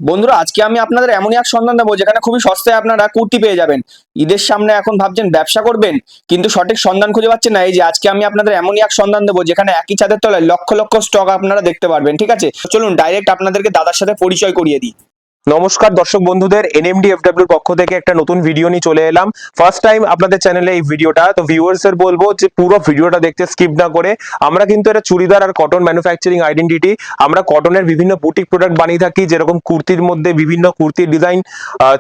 বন্ধুরা, আজকে আমি আপনাদের এমনই এক সন্ধান দেবো যেখানে খুবই সস্তায় আপনারা কুর্তি পেয়ে যাবেন। ঈদের সামনে এখন ভাবছেন ব্যবসা করবেন, কিন্তু সঠিক সন্ধান খুঁজে পাচ্ছেন না। এই যে আজকে আমি আপনাদের এমনই এক সন্ধান দেবো যেখানে একই ছাদের তলায় লক্ষ লক্ষ স্টক আপনারা দেখতে পারবেন। ঠিক আছে, চলুন ডাইরেক্ট আপনাদেরকে দাদার সাথে পরিচয় করিয়ে দিই। নমস্কার দর্শক বন্ধুদের, এনএমডি এফডব্লিউর পক্ষ থেকে একটা নতুন ভিডিও নিয়ে চলে এলাম। ফার্স্ট টাইম আপনাদের চ্যানেলে এই ভিডিওটা, তো ভিউয়ার্সদের বলবো যে পুরো ভিডিওটা দেখতে স্কিপ না করে। আমরা কিন্তু এটা চুড়িদার আর কটন ম্যানুফ্যাকচারিং আইডেন্টিটি। আমরা কটনের বিভিন্ন বুটিক প্রোডাক্ট বানিয়ে থাকি, যেরকম কুর্তির মধ্যে বিভিন্ন কুর্তির ডিজাইন,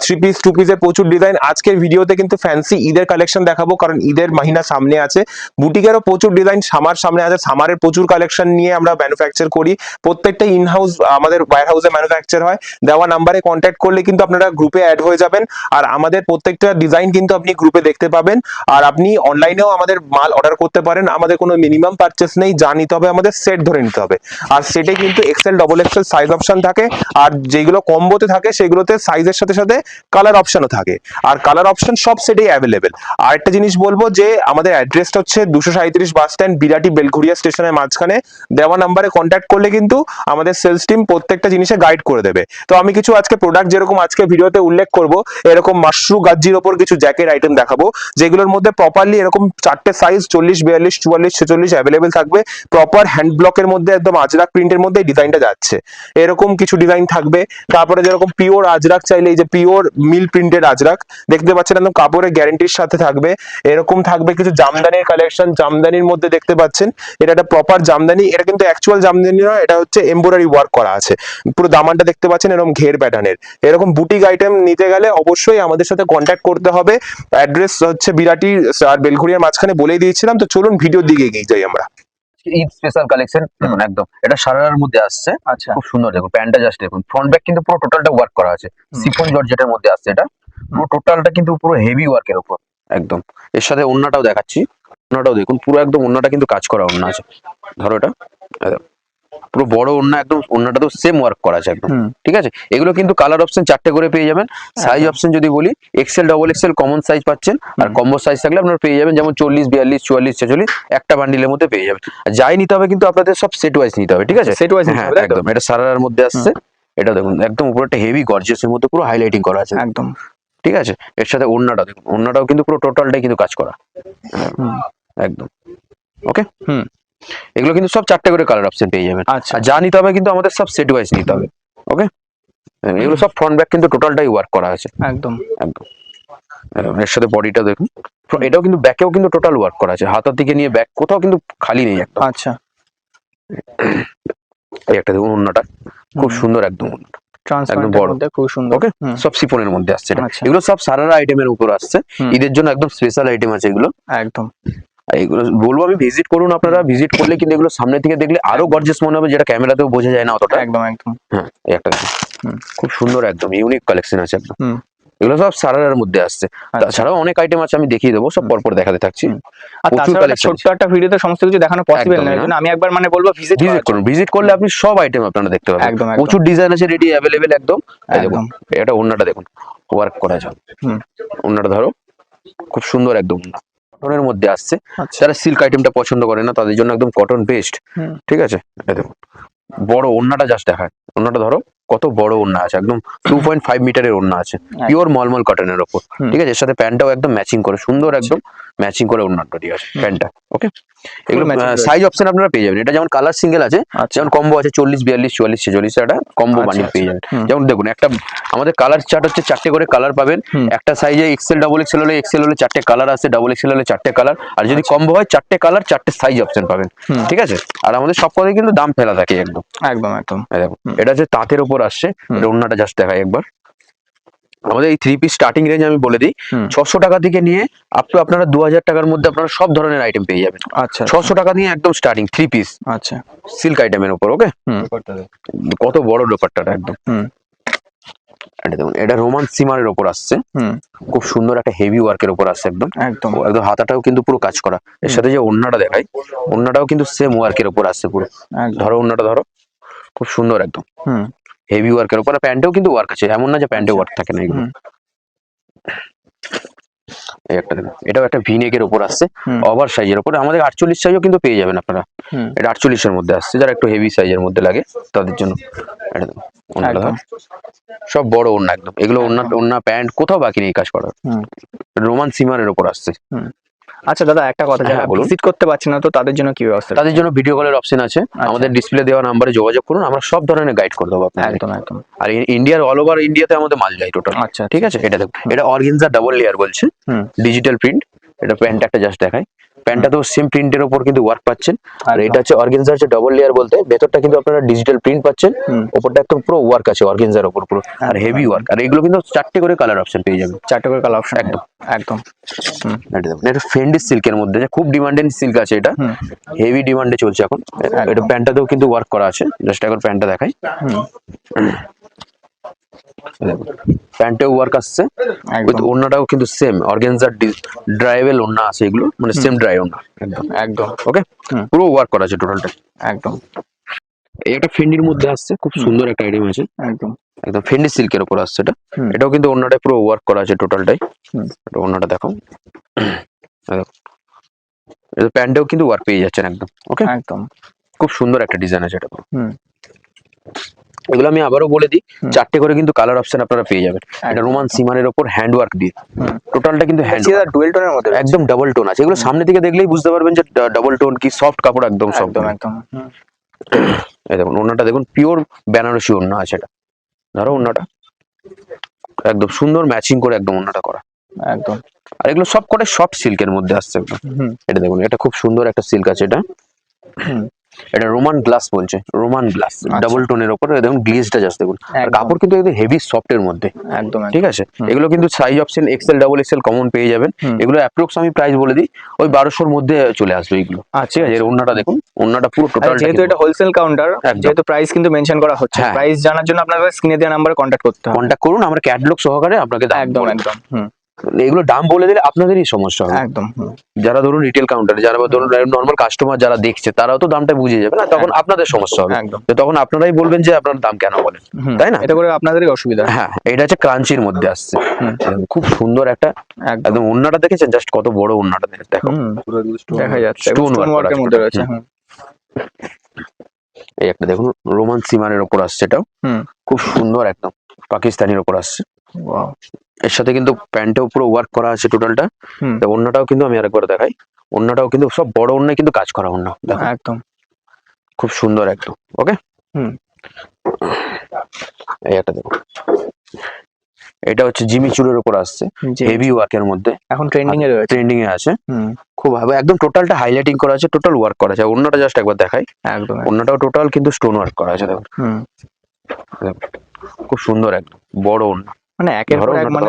থ্রি পিস টু পিসের প্রচুর ডিজাইন। আজকের ভিডিওতে কিন্তু ফ্যান্সি ঈদের কালেকশন দেখাবো, কারণ ঈদের মাহিনা সামনে আছে। বুটিকেরও প্রচুর ডিজাইন সামনে আছে, সামারের প্রচুর কালেকশন নিয়ে আমরা ম্যানুফ্যাকচার করি। প্রত্যেকটা ইন হাউস আমাদের ওয়্যার হাউসে ম্যানুফ্যাকচার হয়। দেওয়া নাম্বারে কন্ট্যাক্ট করলে কিন্তু আপনারা গ্রুপে অ্যাড হয়ে যাবেন, আর আমাদের প্রত্যেকটা ডিজাইন কিন্তু আপনি গ্রুপে দেখতে পাবেন। আর আপনি অনলাইনেও আমাদের মাল অর্ডার করতে পারেন। আমাদের কোনো মিনিমাম পারচেস নেই, যা নিতে হবে আমাদের সেট ধরে নিতে হবে। আর সেটে কিন্তু XL double XL size option থাকে, আর যেগুলো কম্বোতে থাকে সেগুলোতে সাইজের সাথে সাথে কালার অপশনও থাকে। আর কালার অপশন সব সেটেই অ্যাভেলেবেল। আর একটা জিনিস বলবো যে আমাদের অ্যাড্রেসটা হচ্ছে 237 বাস স্ট্যান্ড, বিরাটি বেলঘুরিয়া স্টেশনের মাঝখানে। দেওয়া নাম্বারে কন্ট্যাক্ট করলে কিন্তু আমাদের সেলস টিম প্রত্যেকটা জিনিসে গাইড করে দেবে। তো আমি কিছু আজকে প্রোডাক্ট যেরকম আজকে ভিডিওতে উল্লেখ করব, এরকম মাশরু গাজ্জির ওপর কিছু জ্যাকেট আইটেম দেখাবো, যেগুলোর মধ্যে প্রপারলি এরকম চারটে সাইজ 40, 42, 44, 46 অ্যাভেলেবেল থাকবে। প্রপার হ্যান্ড ব্লকের মধ্যে একদম আজরাক প্রিন্টের মধ্যে ডিজাইনটা যাচ্ছে, এরকম কিছু ডিজাইন থাকবে। তারপরে যেরকম পিওর আজরাক চাইলে, এই যে পিওর মিল প্রিন্টেড আজরাক দেখতে পাচ্ছেন, একদম কাপড়ের গ্যারান্টির সাথে থাকবে। এরকম থাকবে কিছু জামদানির কালেকশন, জামদানির মধ্যে দেখতে পাচ্ছেন এটা একটা প্রপার জামদানি। এটা কিন্তু অ্যাকচুয়াল জামদানি নয়, এটা হচ্ছে এমব্রয়ডারি ওয়ার্ক করা আছে। পুরো দামানটা দেখতে পাচ্ছেন এরকম ঘের প্যাটার্নের। এরকম বুটিক আইটেম নিতে গেলে অবশ্যই আমাদের সাথে কন্ট্যাক্ট করতে হবে। অ্যাড্রেস হচ্ছে বিরাটি আর বেলঘুরিয়ার মাঝখানে বলেই দিয়েছিলাম। তো চলুন ভিডিওর দিকে এগিয়ে যাই আমরা। ঈদ স্পেশাল কালেকশন দেখুন, একদম এটা সারারার মধ্যে আসছে। আচ্ছা, খুব সুন্দর, দেখুন প্যান্টটা জাস্ট দেখুন, ফ্রন্ট ব্যাক কিন্তু পুরো টোটালটা ওয়ার্ক করা আছে। সিফন জর্জেটের মধ্যে আসছে এটা, পুরো টোটালটা কিন্তু পুরো হেভি ওয়ার্কের উপর একদম। এর সাথে ওন্নাটাও দেখাচ্ছি, ওন্নাটাও দেখুন পুরো একদম, ওন্নাটা কিন্তু কাজ করা ওন্না আছে। ধরো এটা একদম পুরো বড় ওন্না, একদম ওন্নাটা তো সেম ওয়ার্ক করা আছে একদম। ঠিক আছে, এগুলো কিন্তু কালার অপশন চারটে করে পেয়ে যাবেন। সাইজ অপশন যদি বলি, XL double XL common size পাচ্ছেন, আর কম্বো সাইজ থাকলে আপনারা পেয়ে যাবেন যেমন 40, 42, 44, 46 একটা বান্ডিলের মধ্যে পেয়ে যাবেন। আর যাই নিতে হবে কিন্তু আপনাদের সব সেট ওয়াইজ নিতে হবে। ঠিক আছে, সেট ওয়াইজ হ্যাঁ একদম। এটা সারারার মধ্যে আসছে। এটা দেখুন একদম উপরে একটা হেভি গর্জিয়াসের মধ্যে পুরো হাইলাইটিং করা আছে একদম। ঠিক আছে, এর সাথে ওন্নাটা দেখুন, ওন্নাটাও কিন্তু পুরো টোটালটাই কিন্তু কাজ করা একদম। ওকে, এগুলো কিন্তু সব চারটে করে কালার অপশন পেয়ে যাবেন। আচ্ছা, আর যা নিতে হবে কিন্তু আমাদের সব সেট ওয়াইজ নিতে হবে। ওকে, এগুলো সব ফ্রন্ট ব্যাক কিন্তু টোটালটাই ওয়ার্ক করা আছে একদম। একদম। এর সাথে বডিটা দেখুন, এটাও কিন্তু ব্যাকেও কিন্তু টোটাল ওয়ার্ক করা আছে, হাতের দিকে নিয়ে ব্যাক কোথাও কিন্তু খালি নেই একদম। আচ্ছা, এই একটা দেখুন ওন্নাটা খুব সুন্দর একদম, একদম ট্রান্সপারেন্ট বড়। মধ্যে খুব সুন্দর। ওকে, সব সিফনের মধ্যে আসছে এটা। আচ্ছা। এগুলো সব সারারা আইটেমের উপর আসছে, ঈদের জন্য একদম স্পেশাল আইটেম আছে এগুলো একদম। আর এগুলো বলবো আমি ভিজিট করুন, আপনারা ভিজিট করলে কিন্তু এগুলো সামনে থেকে দেখলে আরো গর্জিয়াস মনে হবে, যেটা ক্যামেরাতেও বোঝা যায় না অতটা। একদম একদম। হ্যাঁ, এই একটা দেখুন, খুব সুন্দর একদম ইউনিক কালেকশন আছে একদম। হুম। এগুলো সব সারারার মধ্যে আসছে। তাছাড়াও অনেক আইটেম আছে, আমি দেখিয়ে দেবো সব পরপর দেখাতে থাকছি। আর প্রচুর তাছাড়া কালেকশন ছোট্ট একটা ভিডিওতে সমস্ত কিছু দেখানো পসিবল একদম না, না। এজন্য আমি একবার মানে বলবো ভিজিট করুন, ভিজিট করলে আপনি সব আইটেম আপনারা দেখতে পাবেন। একদম, একদম। প্রচুর ডিজাইন আছে রেডি অ্যাভেলেবেল একদম। এই দেখুন একদম। এটা ওন্নাটা দেখুন ওয়ার্ক করা আছে। ওন্নাটা ধরো খুব সুন্দর একদম ওন্না, কটনের মধ্যে আসছে। আচ্ছা। যারা সিল্ক আইটেমটা পছন্দ করে না তাদের জন্য একদম কটন বেস্ট। ঠিক আছে, এই দেখুন বড় ওন্নাটা জাস্ট দেখায়, ওন্নাটা ধরো কত বড় ওন্না আছে, একদম 2.5 মিটারের ওন্না আছে, পিওর মলমল কটনের ওপর। ঠিক আছে, এর সাথে প্যান্টটাও একদম ম্যাচিং করে সুন্দর, একদম ম্যাচিং করে ওন্নাটা ঠিক আছে প্যান্টটা। ওকে, এগুলো সাইজ অপশন আপনারা পেয়ে যাবেন। এটা যেমন কালার সিঙ্গেল আছে, যেমন কম্বো আছে 40, 42, 44, 46 একটা কম্বো বান্ডিল পেয়ে যাবেন। যেমন দেখুন একটা আমাদের কালার চার্ট হচ্ছে চারটে করে কালার পাবেন। একটা সাইজে এক্সেল ডবল এক্সেল হলে, এক্সেল হলে চারটে কালার আছে, ডবল এক্সেল হলে চারটে কালার, আর যদি কম্বো হয় চারটে কালার চারটে সাইজ অপশন পাবেন। ঠিক আছে, আর আমাদের সব কথাই কিন্তু দাম ফেলা থাকে একদম একদম একদম। দেখুন এটা হচ্ছে তাঁতের উপর আসছে। এটা ওন্নাটা জাস্ট দেখায় একবার। আমাদের এই থ্রি পিস স্টার্টিং রেঞ্জ আমি বলে দিই, 600 টাকা থেকে নিয়ে আপ টু আপনারা 2000 টাকার মধ্যে আপনারা সব ধরনের আইটেম পেয়ে যাবেন। আচ্ছা, 600 টাকা দিয়ে একদম স্টার্টিং থ্রি পিস। আচ্ছা, সিল্ক আইটেমের উপর। ওকে, কত বড় দোপাট্টাটা একদম। এটা দেখুন, এটা রোমান সিমারের উপর আসছে, খুব সুন্দর একটা হেভি ওয়ার্কের উপর আসছে একদম। একদম হাতাটাও কিন্তু পুরো কাজ করা। এর সাথে যে ওন্নাটা দেখাই, ওন্নাটাও কিন্তু সেম ওয়ার্কের উপর আসছে পুরো। ধরো ওন্নাটা ধরো খুব সুন্দর একদম হেভি ওয়ার্কের উপর, প্যান্টেও কিন্তু ওয়ার্ক আছে, এমন না যে প্যান্টে ওয়ার্ক থাকে না এগুলো। এই একটা দেখুন, এটাও একটা ভিনেকের উপর আসছে, হুম। ওভার সাইজের উপর। আমাদের 48 সাইজও কিন্তু পেয়ে যাবেন আপনারা। হুম। এটা 48 এর মধ্যে আসছে, যারা একটু হেভি সাইজের মধ্যে লাগে তাদের জন্য। এটা দেখুন, ওন্নাটা একদম। সব বড় ওন্না একদম, এগুলো ওন্না একদম। ওন্না প্যান্ট কোথাও বাকি নেই কাজ করার। হুম। রোমান সিমারের উপর আসছে। হুম। আচ্ছা দাদা, একটা কথা, যারা হ্যাঁ, বলুন। ভিজিট করতে পারছে না তো তাদের জন্য কি ব্যবস্থা? তাদের জন্য ভিডিও কলের অপশন আছে, আমাদের ডিসপ্লে দেওয়া নাম্বারে যোগাযোগ করুন, আমরা সব ধরনের গাইড করে দেবো আপনাদের। একদম একদম। আর ইন্ডিয়ার অল ওভার ইন্ডিয়াতে আমাদের মাল যায় টোটাল। আচ্ছা, ঠিক আছে, এটা দেখুন, এটা অর্গানজা ডাবল লেয়ার বলছে, হুম। Digital print. এটা প্যান্ট একটা জাস্ট দেখায়, প্যান্টটা তো সেম প্রিন্টের উপর কিন্তু ওয়ার্ক পাচ্ছেন। আর একদম। এটা হচ্ছে অর্গানজার যে ডাবল লেয়ার বলতে, ভেতরটা কিন্তু আপনারা ডিজিটাল প্রিন্ট পাচ্ছেন, হুম। উপরটা একদম পুরো ওয়ার্ক আছে অর্গানজার উপর পুরো, আর একদম, হেভি একদম। ওয়ার্ক। আর এগুলো কিন্তু 4টে করে কালার অপশন পেয়ে যাবেন। 4টে করে কালার অপশন। একদম। একদম। হুম। এটা দেখুন, এটা ফেন্ডি সিল্কের মধ্যে, যে খুব ডিমান্ডিং সিল্ক আছে এটা, হুম। হেভি ডিমান্ডে চলছে এখন। এটা একদম। প্যান্টটাতেও কিন্তু ওয়ার্ক করা আছে, জাস্ট একবার প্যান্টটা দেখাই। হুম। প্যান্টেও ওয়ার্ক আসছে, উইথ একদম। ওড়নাটাও কিন্তু সেম অর্গানজার ড্রাইভেল ওড়না আছে, এগুলো মানে সেম ড্রাই ওড়না একদম। একদম। ওকে, হুম। পুরো ওয়ার্ক করা আছে টোটালটা। একদম। এই একটা ফেন্ডির মধ্যে আসছে, খুব সুন্দর একটা আইটেম আছে, একদম। একদম ফেন্ডি সিল্কের উপর আসছে এটা। হুম। এটাও কিন্তু ওড়নাটা পুরো ওয়ার্ক করা আছে টোটালটাই। হুম। এটা ওড়নাটা দেখো, এটা প্যান্টেও কিন্তু ওয়ার্ক পেয়ে যাচ্ছেন একদম। ওকে, একদম। খুব সুন্দর একটা ডিজাইন আছে এটা। হুম। এগুলো আমি আবারও বলে দিই, হুম। 4টে করে কিন্তু কালার অপশন আপনারা পেয়ে যাবেন। এটা রোমান সিমারের ওপর হ্যান্ড ওয়ার্ক দিয়ে, হুম। টোটালটা কিন্তু হ্যান্ড ডুয়েল টোনের মধ্যে রয়েছে। একদম ডাবল টোন আছে। এগুলো সামনে থেকে দেখলেই বুঝতে পারবেন যে ডাবল টোন কি সফট কাপড়, একদম সফট। একদম একদম। হুম। এই দেখুন, ওড়নাটা দেখুন, পিওর বেনারসি ওড়না আছে এটা। ধরো ওড়নাটা একদম সুন্দর ম্যাচিং করে একদম ওড়নাটা করা। একদম। আর এগুলো সব কটা সফট সিল্কের মধ্যে আসছে একদম। হুম। এটা দেখুন, এটা খুব সুন্দর একটা সিল্ক আছে এটা। হুম। এটা রোমান গ্লাস বলছে, রোমান গ্লাস ডাবল টোনের উপর। দেখুন গ্লেজটা জাস্ট দেখুন, আর একদম। কাপড় কিন্তু একদম হেভি সফটের মধ্যে। একদম। ঠিক আছে, এগুলো কিন্তু size option XL double XL common পেয়ে যাবেন। হুম। এগুলো অ্যাপ্রক্স আমি প্রাইস বলে দিই, ওই 1200-র মধ্যে চলে আসবে এগুলো। আচ্ছা, ঠিক আছে, এর ওড়নাটা দেখুন, ওড়নাটা পুরো টোটাল। যেহেতু এটা হোলসেল কাউন্টার, একদম। যেহেতু প্রাইস কিন্তু মেনশন করা হচ্ছে, হ্যাঁ। প্রাইস জানার জন্য আপনাদের স্ক্রিনে দেওয়া নাম্বারে কন্ট্যাক্ট করতে হবে। কন্ট্যাক্ট করুন, আমরা ক্যাটালগ সহকারে আপনাকে দাম একদম বলে দেব। একদম। হুম। এগুলো দাম বলে দিলে আপনাদেরই সমস্যা হবে। একদম। হুম। যারা ধরুন রিটেল কাউন্টারে, যারা ধরুন নর্মাল কাস্টমার যারা দেখছে, তারাও তো দামটা বুঝে যাবে না, তখন আপনাদের সমস্যা হবে। একদম। তো তখন আপনারাই বলবেন যে আপনার দাম কেন বলেন, হুম। তাই না? এটা করে আপনাদেরই অসুবিধা। হ্যাঁ, এটা হচ্ছে ক্রাঞ্চির মধ্যে আসছে। হুম। খুব সুন্দর একটা, একদম। একদম ওড়নাটা দেখেছেন জাস্ট কত বড় ওড়নাটা, দেখো হুম। দেখা যাচ্ছে স্টোন স্টোন ওয়ার্ক ওয়ার্কের মধ্যে রয়েছে। হুম। এই একটা দেখুন, রোমান সিমারের উপর আসছে, এটাও হুম। খুব সুন্দর একদম পাকিস্তানির উপর আসছে। ওয়াও। এর সাথে কিন্তু প্যান্টেও পুরো ওয়ার্ক করা আছে টোটালটা। হুম। ওড়নাটাও কিন্তু আমি আরেকবার দেখাই, ওড়নাটাও কিন্তু সব বড় ওড়নায় কিন্তু কাজ করা ওড়না, দেখো একদম। খুব সুন্দর একদম। ওকে, হুম। এই একটা দেখুন, এটা হচ্ছে জিমি চুরের উপর আসছে, জি। হেভি ওয়ার্কের মধ্যে, এখন ট্রেন্ডিং এ রয়েছে। ট্রেন্ডিং এ আছে। হুম। খুব ভাবে একদম টোটালটা হাইলাইটিং করা আছে, টোটাল ওয়ার্ক করা আছে। ওড়নাটা জাস্ট একবার দেখাই, একদম। ওড়নাটাও টোটাল কিন্তু স্টোন ওয়ার্ক করা আছে, দেখুন হুম। খুব সুন্দর একদম বড় ওড়না। মানে একের পর এক, মানে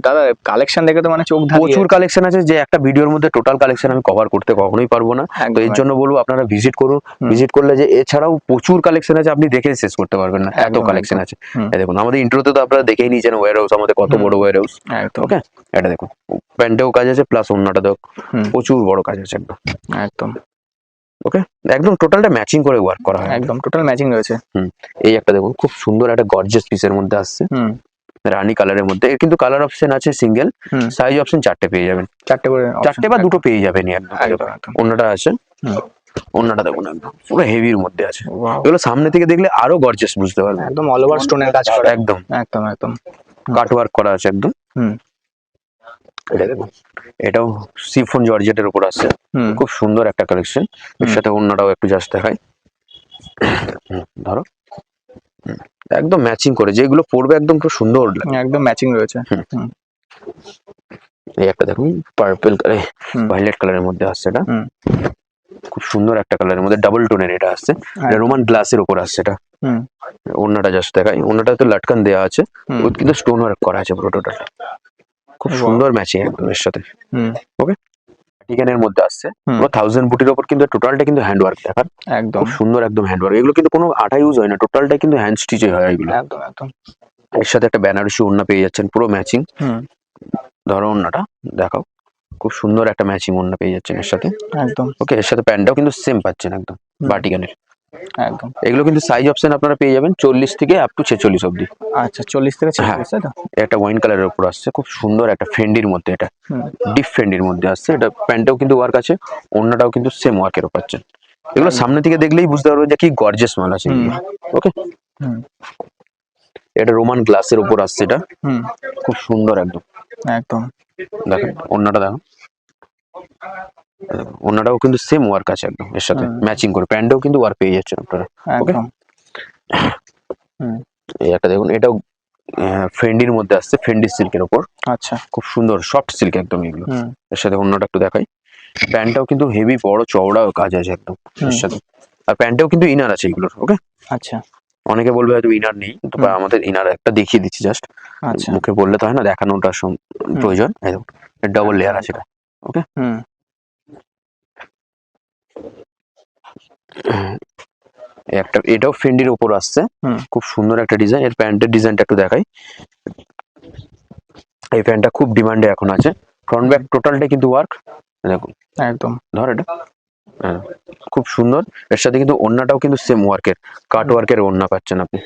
দাদা কালেকশন দেখে তো মানে চোখ ধাঁধিয়ে প্রচুর কালেকশন আছে, যে একটা ভিডিওর মধ্যে টোটাল কালেকশন আমি কভার করতে কখনোই পারবো না। তো একদম, এর জন্য বলবো আপনারা ভিজিট করুন। হুম। ভিজিট করলে যে এছাড়াও প্রচুর কালেকশন আছে, আপনি দেখে শেষ করতে পারবেন না, এত একদম, কালেকশন একদম। আছে। হুম। এই দেখুন, আমাদের ইন্ট্রোতে তো আপনারা দেখেই নিয়েছেন ওয়্যার হাউস আমাদের কত হুম। বড় ওয়্যার হাউস। একদম। ওকে, এটা দেখুন, প্যান্টেও কাজ আছে, প্লাস ওড়নাটা দেখো হুম। প্রচুর বড় কাজ আছে একদম। একদম। ওকে, একদম টোটালটা ম্যাচিং করে ওয়ার্ক করা হয়। একদম টোটাল ম্যাচিং রয়েছে। এই একটা দেখুন, খুব সুন্দর একটা গর্জিয়াস পিসের মধ্যে আসছে, হুম। রানী কালারের মধ্যে। এর কিন্তু কালার অপশন আছে সিঙ্গেল, হুম। সাইজ অপশন 4টে পেয়ে যাবেন, 4টে করে 4টে বা 2টো পেয়ে যাবেন একদম। একদম একদম। ওড়নাটা আছে, হুম। ওড়নাটা দেখুন একদম পুরো হেভির মধ্যে আছে। ওয়াও। এগুলো সামনে থেকে দেখলে আরো গর্জিয়াস বুঝতে পারবেন, একদম অল ওভার স্টোনের কাজ করা। একদম একদম একদম। কাট ওয়ার্ক করা আছে একদম। হুম। এটা দেখুন, এটাও সিফন জর্জেটের উপর আছে, হুম। খুব সুন্দর একটা কালেকশন। এর সাথে ওড়নাটাও একটু জাস্ট দেখাই, ধরো একদম ম্যাচিং করে, যেগুলো পরবে একদম খুব সুন্দর লাগে। একদম ম্যাচিং রয়েছে। হুম। এই একটা দেখুন, পার্পল কালার, হুম। ভায়োলেট কালারের মধ্যে আসছে এটা, হুম। খুব সুন্দর একটা কালারের মধ্যে, ডাবল টোনের এটা আসছে। এটা রোমান গ্লাসের উপর আসছে এটা। হুম। ওড়নাটা জাস্ট দেখাই, ওড়নাটা তো লাটকান দেওয়া আছে, হুম। ওই কিন্তু স্টোন ওয়ার্ক করা আছে পুরো টোটাল, খুব Wow. সুন্দর ম্যাচিং একদম এর সাথে। হুম। ওকে, টিকেনের মধ্যে আসছে হুম। পুরো 1000 বুটির উপর, কিন্তু টোটালটা কিন্তু হ্যান্ড ওয়ার্ক দেখার, একদম খুব সুন্দর একদম হ্যান্ড ওয়ার্ক। এগুলো কিন্তু কোনো আঠা ইউজ হয় না, টোটালটা কিন্তু হ্যান্ড স্টিচে হয় এগুলো। একদম একদম। এর সাথে একটা বেনারসি ওড়না পেয়ে যাচ্ছেন পুরো ম্যাচিং। হুম। ধরো ওড়নাটা দেখাও, খুব সুন্দর একটা ম্যাচিং ওড়না পেয়ে যাচ্ছেন এর সাথে। একদম। ওকে, এর সাথে প্যান্টটাও কিন্তু সেম পাচ্ছেন একদম হুম। বাটিকানের। একদম। এগুলো কিন্তু সাইজ অপশন আপনারা পেয়ে যাবেন 40 থেকে আপ টু 46 অব্দি। আচ্ছা 40 থেকে হ্যাঁ 46, তাই তো? একটা ওয়াইন কালারের উপর আসছে, খুব সুন্দর একটা ফেন্ডির মধ্যে, এটা হুম। ডিপ ফেন্ডির মধ্যে আসছে। এটা প্যান্টটাও কিন্তু ওয়ার্ক আছে, ওড়নাটাও কিন্তু সেম ওয়ার্কের উপর পাচ্ছেন। এগুলো সামনে থেকে দেখলেই বুঝতে পারবেন যে কি গর্জিয়াস মাল আছে হুম। এগুলো। ওকে, হুম। এটা রোমান গ্লাসের উপর আসছে, এটা হুম। খুব সুন্দর একদম। একদম। দেখেন ওড়নাটা, দেখেন ওড়নাটাও কিন্তু সেম ওয়ার্ক আছে একদম এর সাথে হুম। ম্যাচিং করে, প্যান্টও কিন্তু ওয়ার্ক পেয়ে যাচ্ছেন আপনারা। ওকে, একদম। হুম। এই একটা দেখুন, এটাও ফেন্ডির মধ্যে আসছে, ফেন্ডি সিল্কের উপর, আচ্ছা। খুব সুন্দর সফট সিল্ক একদম এগুলো। হুম। এর সাথে অন্যটা একটু দেখাই, প্যান্টটাও কিন্তু হেভি বড় চওড়া কাজ আছে একদম এর হুম। সাথে। আর প্যান্টেও কিন্তু ইনার আছে এগুলোর। ওকে, আচ্ছা। অনেকে বলবে হয়তো ইনার নেই, তো হুম। আমাদের ইনার একটা দেখিয়ে দিচ্ছি জাস্ট, আচ্ছা। মুখে বললে তো হয় না, দেখানোটা হুম। প্রয়োজন। ডাবল লেয়ার আছে এটা। ওকে, হুম। একটা এটাও ফেন্ডির উপর আসছে, হুম। খুব সুন্দর একটা ডিজাইন। এর প্যান্টের ডিজাইনটা একটু দেখাই, এই প্যান্টটা খুব ডিমান্ডে এখন আছে। ফ্রন্ট ব্যাক টোটালটা কিন্তু ওয়ার্ক, দেখুন একদম। ধর এটা, হ্যাঁ, খুব সুন্দর। এর সাথে কিন্তু ওড়নাটাও কিন্তু সেম ওয়ার্কের, কাট ওয়ার্কের ওড়না পাচ্ছেন আপনি।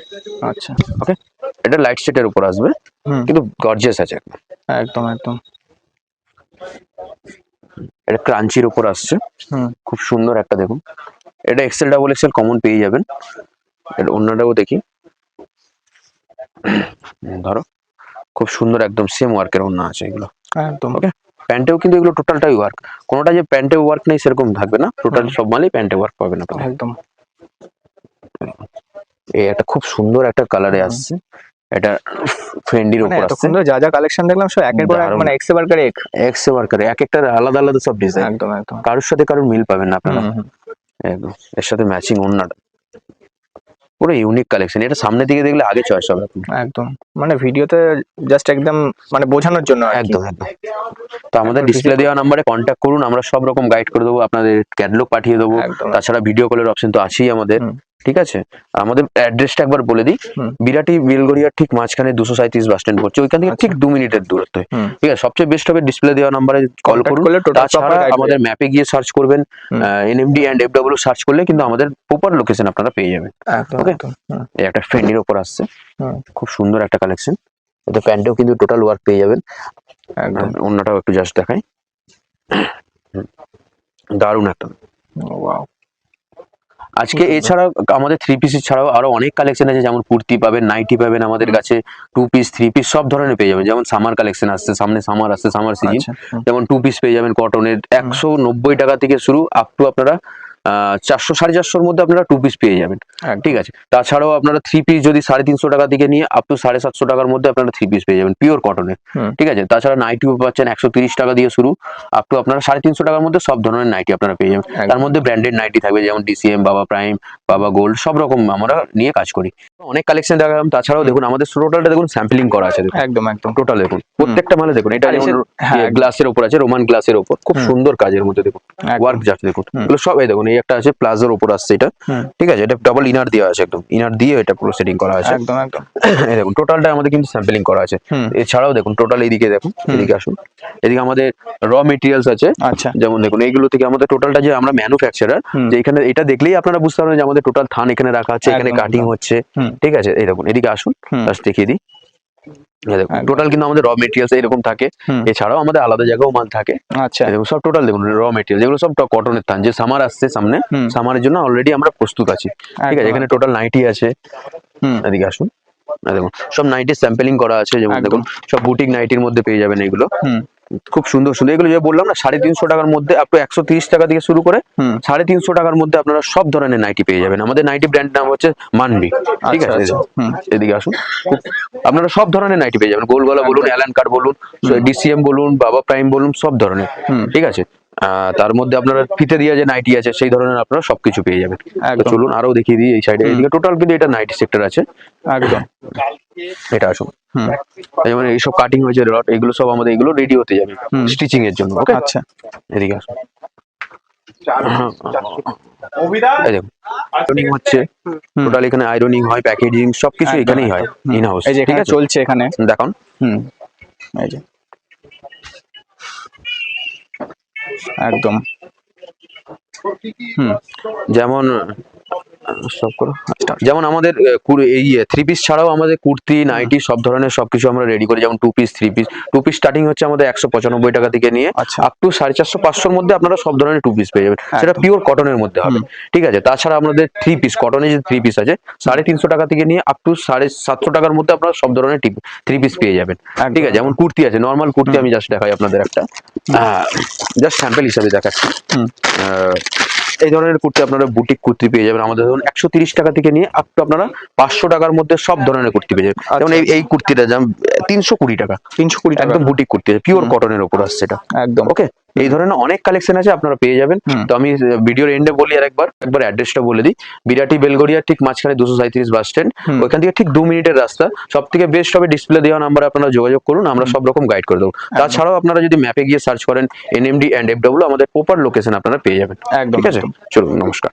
আচ্ছা। ওকে, এটা লাইট শেডের উপর আসবে, হুম। কিন্তু গর্জিয়াস আছে একদম। একদম। একদম। এটা ক্রাঞ্চির উপর আসছে, হুম। খুব সুন্দর একটা, দেখুন এটা এক্সেল ডাবল এক্সেল কমন পেয়ে যাবেন। এর ওড়নাটাও দেখি, ধরো খুব সুন্দর একদম সেম ওয়ার্কের ওড়না আছে এগুলো। একদম। ওকে, প্যান্টেও কিন্তু এগুলো টোটালটাই ওয়ার্ক, কোনোটা যে প্যান্টে ওয়ার্ক নেই সেরকম থাকবে না, টোটাল সব মালই প্যান্টে ওয়ার্ক পাবেন আপনারা। একদম। এই একটা খুব সুন্দর একটা কালারে হুম। আসছে, এটা ফেন্ডির মানে উপর আসছে, এতক্ষণ ধরে যা যা কালেকশন দেখলাম সব একের পর এক, দারুণ মানে এক্স এর বার্গার এক। এক্স ওয়ার্কার, এক একটা আলাদা আলাদা সব ডিজাইন, একদম। একদম। কারোর সাথে কারোর মিল পাবেন না আপনারা। হুম। হুম। একদম এর সাথে ম্যাচিং ওড়নাটা, পুরো ইউনিক কালেকশন। এটা সামনে দিকে দেখলে আগে চয়েস হবে আপনি। একদম, মানে ভিডিওতে জাস্ট একদম মানে বোঝানোর জন্য আর কি। একদম একদম। তো আমাদের একবার ডিসপ্লে visit দেওয়া নাম্বারে কন্ট্যাক্ট করুন, আমরা সব রকম গাইড করে দেবো, আপনাদের ক্যাটালগ পাঠিয়ে দেবো। একদম। তাছাড়া ভিডিও কলের অপশন তো আছেই আমাদের। হুম। ঠিক আছে, আর আমাদের অ্যাড্রেসটা একবার বলে দিই, হুম। বিরাটি বেলগড়িয়ার ঠিক মাঝখানে 237 বাস স্ট্যান্ড পড়ছে, ওইখান থেকে আচ্ছা। ঠিক 2 মিনিটের দূরত্বে। হুম। ঠিক আছে, সবচেয়ে বেস্ট হবে ডিসপ্লে দেওয়া নাম্বারে কল কন্ট্যাক্ট করুন। করলে টোটাল প্রপার তাছাড়া গাইড আমাদের ম্যাপে গিয়ে সার্চ করবেন, হুম। এনএমডি অ্যান্ড এফডব্লিউ সার্চ করলে কিন্তু আমাদের প্রপার লোকেশন আপনারা পেয়ে যাবেন। একদম। ওকে, একদম। হুম। এই একটা ফেন্ডির ওপর আসছে, হুম। খুব সুন্দর একটা কালেকশন। এতে প্যান্টেও কিন্তু টোটাল ওয়ার্ক পেয়ে যাবেন। একদম। অন্যটাও একটু জাস্ট দেখাই, দারুণ একটা। ওয়াও। আজকে এছাড়া আমাদের থ্রি পিস ছাড়াও আরো অনেক কালেকশন আছে, যেমন কুর্তি পাবেন, নাইটি পাবেন আমাদের কাছে, 2 পিস 3 পিস সব ধরনের পেয়ে যাবেন। যেমন সামার কালেকশন আসছে, সামনে সামার আসছে, সামার সিজন, আচ্ছা। হুম। যেমন 2 পিস পেয়ে যাবেন কটনের 190 টাকা থেকে শুরু আপ টু আপনারা 400 450 মধ্যে আপনারা 2 পিস পেয়ে যাবেন। একদম। ঠিক আছে, তাছাড়াও আপনারা 3 পিস যদি 350 টাকা থেকে নিয়ে আপ টু 750 টাকার মধ্যে আপনারা 3 পিস পেয়ে যাবেন পিওর কটনের। হুম। ঠিক আছে, তাছাড়া নাইটিও পাচ্ছেন 130 টাকা দিয়ে শুরু আপ টু আপনারা 350 টাকার মধ্যে সব ধরনের নাইটি আপনারা পেয়ে যাবেন। তার একদম। মধ্যে ব্র্যান্ডেড নাইটি থাকবে, যেমন ডিসিএম, বাবা প্রাইম, বাবা গোল্ড, সব রকম আমরা নিয়ে কাজ করি। অনেক কালেকশন দেখালাম, তাছাড়াও দেখুন আমাদের টোটালটা দেখুন স্যাম্পলিং করা আছে, দেখুন একদম। একদম। টোটাল দেখুন প্রত্যেকটা মালে দেখুন। এটা আর যেমন হ্যাঁ, একদম। গ্লাসের উপর আছে, রোমান গ্লাসের উপর, খুব হুম। সুন্দর কাজের মধ্যে দেখুন একদম। ওয়ার্ক জাস্ট দেখুন, হুম। এগুলো সব। এই দেখুন, এই একটা আছে প্লাজোর উপর আসছে এটা। হুম। ঠিক আছে, এটা ডাবল ইনার দেওয়া আছে, একদম ইনার দিয়ে এটা পুরো সেটিং করা আছে। একদম। একদম। এই দেখুন টোটালটা আমাদের কিন্তু স্যাম্পলিং করা আছে। হুম। এছাড়াও দেখুন টোটাল এইদিকে দেখুন, হুম। এদিকে আসুন, এদিকে আমাদের র মেটেরিয়ালস আছে। আচ্ছা। যেমন দেখুন এইগুলো থেকে আমাদের টোটালটা যে আমরা ম্যানুফ্যাকচারার, হুম। যে এখানে এটা দেখলেই আপনারা বুঝতে পারবেন যে আমাদের টোটাল থান এখানে রাখা আছে, এখানে একদম। কাটিং একদম। হচ্ছে। হুম। ঠিক আছে, এই দেখুন এদিকে আসুন, হুম। জাস্ট দেখিয়ে দিই। এই দেখুন একদম। টোটাল কিন্তু আমাদের র মেটেরিয়ালস এরকম থাকে। হুম। এছাড়াও আমাদের আলাদা জায়গাও মাল থাকে। আচ্ছা। এই দেখুন সব টোটাল দেখুন র মেটেরিয়াল, যেগুলো সব কটনের থান, যে সামার আসছে সামনে, হুম। সামারের জন্য অলরেডি আমরা প্রস্তুত আছি। ঠিক আছে, একদম। এখানে একদম। টোটাল নাইটি আছে। হুম। এদিকে আসুন, দেখুন সব নাইটির স্যাম্পলিং করা আছে, যেমন একদম। দেখুন সব বুটিক নাইটির মধ্যে পেয়ে যাবেন এগুলো। হুম। খুব সুন্দর সুন্দর, এগুলো যে বললাম না 350 টাকার মধ্যে আপ টু 130 টাকা থেকে শুরু করে হুম। 350 টাকার মধ্যে আপনারা সব ধরনের নাইটি পেয়ে যাবেন। আমাদের নাইটি ব্র্যান্ড নাম হচ্ছে মানবি। ঠিক আচ্ছা। আছে, আচ্ছা। হুম। এদিকে আসুন, আপনারা সব ধরনের নাইটি পেয়ে যাবেন, গোলগলা বলুন, একদম। অ্যালান কাট বলুন, ডিসিএম বলুন, বাবা প্রাইম বলুন, সব ধরনের। হুম। ঠিক আছে, তার মধ্যে আপনারা ফিতে দিয়ে যে নাইটি আছে সেই ধরনের আপনারা সবকিছু পেয়ে যাবেন। তো একদম। চলুন আরো দেখিয়ে দিই এই সাইডে, হুম। এদিকে টোটাল কিন্তু এটা নাইটি সেক্টর আছে। একদম। এটা আসুন, হুম। যেমন এইসব কাটিং হয়েছে রড, এগুলো সব আমাদের এগুলো রেডি হতে যাবে হুম। স্টিচিং এর জন্য। ওকে, আচ্ছা। এদিকে আসুন, এই দেখুন আয়রনিং হচ্ছে, হুম। টোটাল এখানে আয়রনিং হয়, প্যাকেজিং সবকিছু একদম। এখানেই হয় একদম। হুম। In house. এই যে ঠিক এখানে আছে, চলছে এখানে। দেখান। হুম। এই যে একদম। হুম। যেমন সব করো। যেমন আমাদের এই থ্রি পিস ছাড়াও আমাদের কুর্তি নাইটি সব ধরনের সবকিছু আমরা রেডি করি, যেমন two piece two piece starting হচ্ছে আমাদের 195 টাকা থেকে নিয়ে আচ্ছা। আপ টু 450-500-র মধ্যে আপনারা সব ধরনের টু পিস পেয়ে যাবেন, সেটা পিওর কটনের মধ্যে হবে। ঠিক আছে, তাছাড়া আমাদের থ্রি পিস কটনের যে থ্রি পিস আছে 350 টাকা থেকে নিয়ে আপ টু 750 টাকার মধ্যে আপনারা সব ধরনের থ্রি পিস পেয়ে যাবেন। ঠিক আছে, যেমন কুর্তি আছে, নর্মাল কুর্তি আমি জাস্ট দেখাই আপনাদের একটা, জাস্ট স্যাম্পল হিসাবে দেখাচ্ছি। এই ধরনের কুর্তি আপনারা বুটিক কুর্তি পেয়ে যাবেন আমাদের, ধরুন 130 টাকা থেকে নিয়ে আপ টু আপনারা 500 টাকার মধ্যে সব ধরনের কুর্তি পেয়ে যাবেন। যেমন এই কুর্তিটা যেমন 320 টাকা, 320 টাকা একদম বুটিক কুর্তি, পিওর কটনের উপর আসছে এটা একদম। ওকে। এই ধরনের অনেক কালেকশন আছে, আপনারা পেয়ে যাবেন। তো আমি ভিডিওর এন্ডে বলি আর একবার অ্যাড্রেসটা বলে দিই। বিরাটি বেলগড়িয়া ঠিক মাঝখানে 237 বাস স্ট্যান্ড, ওইখান থেকে ঠিক 2 মিনিটের রাস্তা। সব থেকে বেস্ট হবে ডিসপ্লে দেওয়া নাম্বারে আপনারা যোগাযোগ করুন, আমরা সব রকম গাইড করে দেবো। তাছাড়াও আপনারা যদি ম্যাপে গিয়ে সার্চ করেন NMD and FW, আমাদের প্রপার লোকেশন আপনারা পেয়ে যাবেন। একদম, ঠিক আছে, চলুন, নমস্কার।